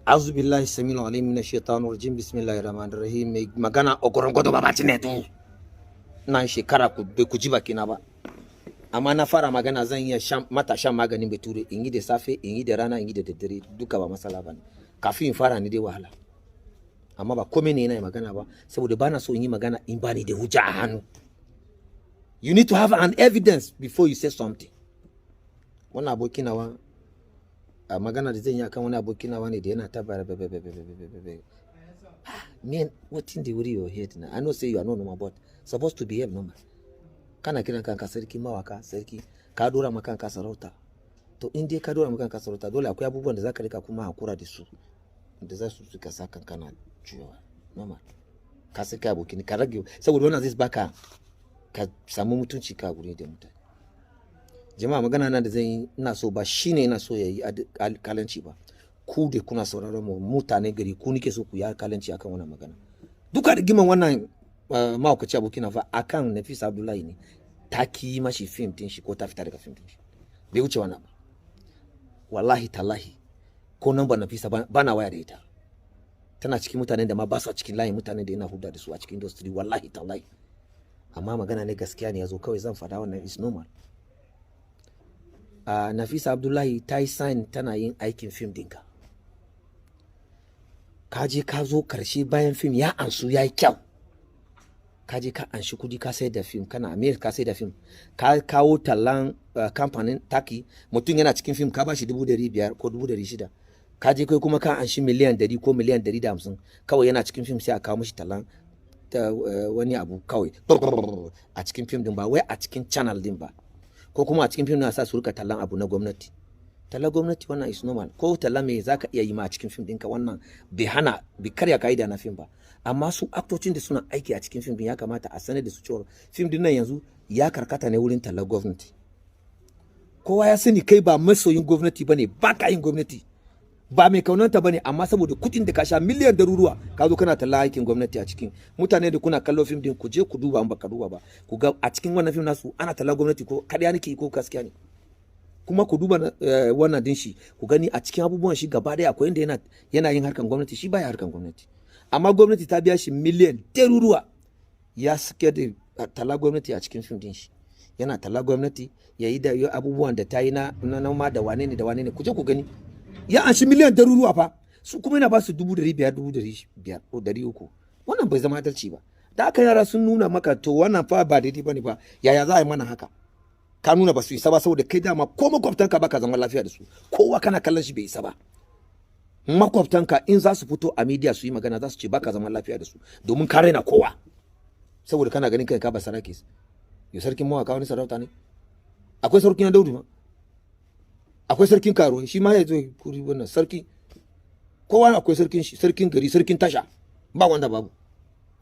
Azu billahi samil alim min shaitanir rajim bismillahir rahmanir rahim. Mai magana ogoron godo babancinedu. Na shekara ku ji bakina ba. Amma na fara magana zan iya mata shan maganin bature in yi da safe, in yi da rana, in yi da daddare duka ba masala bane. Kafin in fara ni dai wahala. Amma ba komai ne yana magana ba saboda bana so in yi magana in bani da hujja a hannu. You need to have an evidence before you say something. Wannan abokin nawa a magana da zan yi akan wani abokin nawa ne da yana tabara man, what in the worry your head now? I know say you are not normal, but supposed to behave normal. Kana kiran kanka sarki mawaka, sarki ka dora maka kanka sarauta. To in dai ka dora maka kanka sarauta dole akwai abubuwan da zaka rika kuma hakura da su. Da za su suka sa kanka na juyawa. Normal. Ka sai kai abokin ka rage saboda wannan zai baka ka samu mutunci ka gure da mutane. Jama'a magana nan da zan yi ina so ba shine ina so yayi kalanci ba. Ku da kuna sauraron mu mutane gari ku nike so ku yi kalanci akan wannan magana. Duka da giman wannan mawakaci abokina fa akan Nafisa Abdullahi ne ta ki mashi film din shi ko ta fita daga film din shi. Bai wuce wannan ba. Wallahi tallahi ko nan ba Nafisa ba na waya da ita. Tana cikin mutanen da ma ba su a cikin layin mutanen da ina huda da su a cikin industry wallahi tallahi. Amma magana ne gaskiya ne yazo kawai zan fada wannan is normal. Nafisa Abdullahi ta yi sign tana yin aikin film dinka. Ka je ka zo karshe bayan film ya ansu ya yi kyau. Ka je ka anshi kudi ka sai da film kana America ka sai da film. Ka kawo tallan kamfanin taki mutum yana cikin film ka ba shi 500,000 ko 600,000. Ka je kai kuma ka anshi miliyan 100 ko miliyan 150 kawai yana cikin film sai a kawo mishi tallan wani abu kawai a cikin film din ba wai a cikin channel din ba. Ko kuma a cikin fim na sa su rika tallan abu na gwamnati. Tallan gwamnati wannan is normal. Ko tallan me zaka iya yi ma a cikin fim ɗinka wannan bai hana bai karya kaida na fim ba. Amma su aktocin da suna aiki a cikin fim din ya kamata a sanar da su cewa fim din nan yanzu ya karkata ne wurin tallan gwamnati. Kowa ya sani kai ba masoyin gwamnati bane, ba ka yin gwamnati. Ba mai kaunanta bane amma saboda kuɗin da ka sha miliyan daruruwa ka zo kana talla aikin gwamnati a cikin mutane da kuna kallo film din ku je ku duba an baka duba ba ku ga a cikin wannan film nasu ana talla gwamnati ko kariya nake ko gaskiya ne kuma ku duba wannan din shi ku gani a cikin abubuwan shi gaba daya akwai inda yana yin harkan gwamnati shi baya harkan gwamnati amma gwamnati ta biya shi miliyan daruruwa ya sake da talla gwamnati a cikin film din shi yana talla gwamnati yayi da abubuwan da ta yi na ma da wane ne ku je ku gani ya anshi miliyan daruruwa fa su kuma yana ba su 500,000 500,000 ko 300 wannan bai zama adalci ba da aka yara sun nuna maka to wannan fa ba daidai bane ba yaya za a yi mana haka ka nuna ba su isa ba saboda kai dama ko makwabtanka baka zama lafiya da su kowa kana kallon shi bai isa ba makwabtanka in za su fito a media su yi magana za su ce baka zama lafiya da su domin ka raina kowa saboda kana ganin kai ka ba saraki yo sarkin mawaka wani sarauta ne akwai sarkin Daudu ma akwai sarkin karo shi ma ya zo kuri wannan sarki kowa akwai sarkin shi sarkin gari sarkin tasha ba wanda babu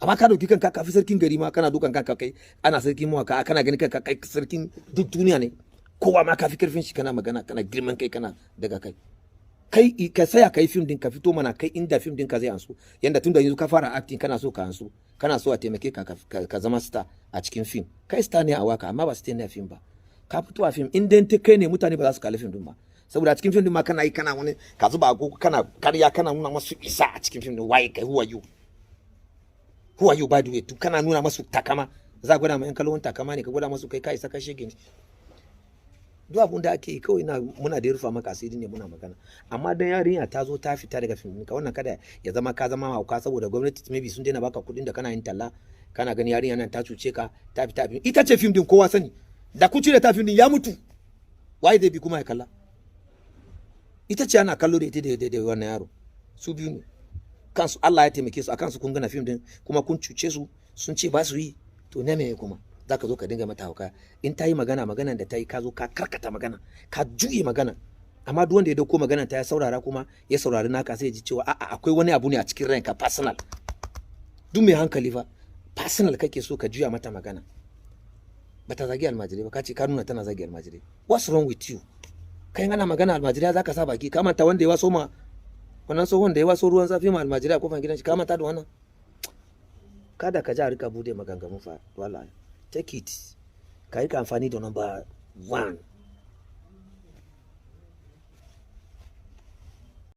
amma ka dauki kanka kafi sarkin gari ma kana dukan kanka kai ana sarkin mawaka kana ganin kanka kai sarkin duk duniya ne kowa ma kafi karfin shi kana magana kana girman kai kana daga kai ka saya kai film din ka fito mana kai inda film din ka zai ansu yanda tunda yanzu ka fara acting kana so ka ansu kana so a taimake ka zama star a cikin film kai star ne a waka amma ba star ne a film ba ka fito a film in dai kai ne mutane ba za su kalli film din ba saboda a cikin film din ma kana yi kana wani ka zuba agogo kana karya kana nuna masu isa a cikin film din waye kai who are you by the way to kana nuna masu takama za gwada ma yan kallon takama ne ka gwada masu kai ka isa ka shege ne duk abun da ake yi kawai muna da rufa maka asiri ne muna magana amma dan yarinya ta zo ta fita daga film ka wannan kada ya zama ka zama hauka saboda gwamnati maybe sun daina baka kuɗin da kana yin talla kana gani yarinya nan ta cuce ka ta fita film ita ce film din kowa sani da ku cire ta film din ya mutu waye zai bi kuma ya kalla ita ce ana kallo da ita da wannan yaro su biyu ne kansu Allah ya taimake su akan su kun gana film din kuma kun cuce su sun ce ba su yi to ne me kuma zaka zo ka dinga mata hauka in ta yi magana da ta yi ka zo ka karkata magana ka juye magana amma duk wanda ya dauko magana ta ya saurara kuma ya saurari naka sai ya ji cewa a'a akwai wani abu ne a cikin ranka personal duk mai hankali fa personal kake so ka juya mata magana bata zagi almajirai ba ka ce ka nuna tana zagi almajirai what's wrong with you kai ana magana almajirai za ka sa baki ka manta wanda ya waso ma wannan tsohon da ya waso ruwan zafi ma almajirai a kofar gidan shi ka manta da wannan kada ka ja rika bude maganganu fa wallahi take it ka yi amfani da number 1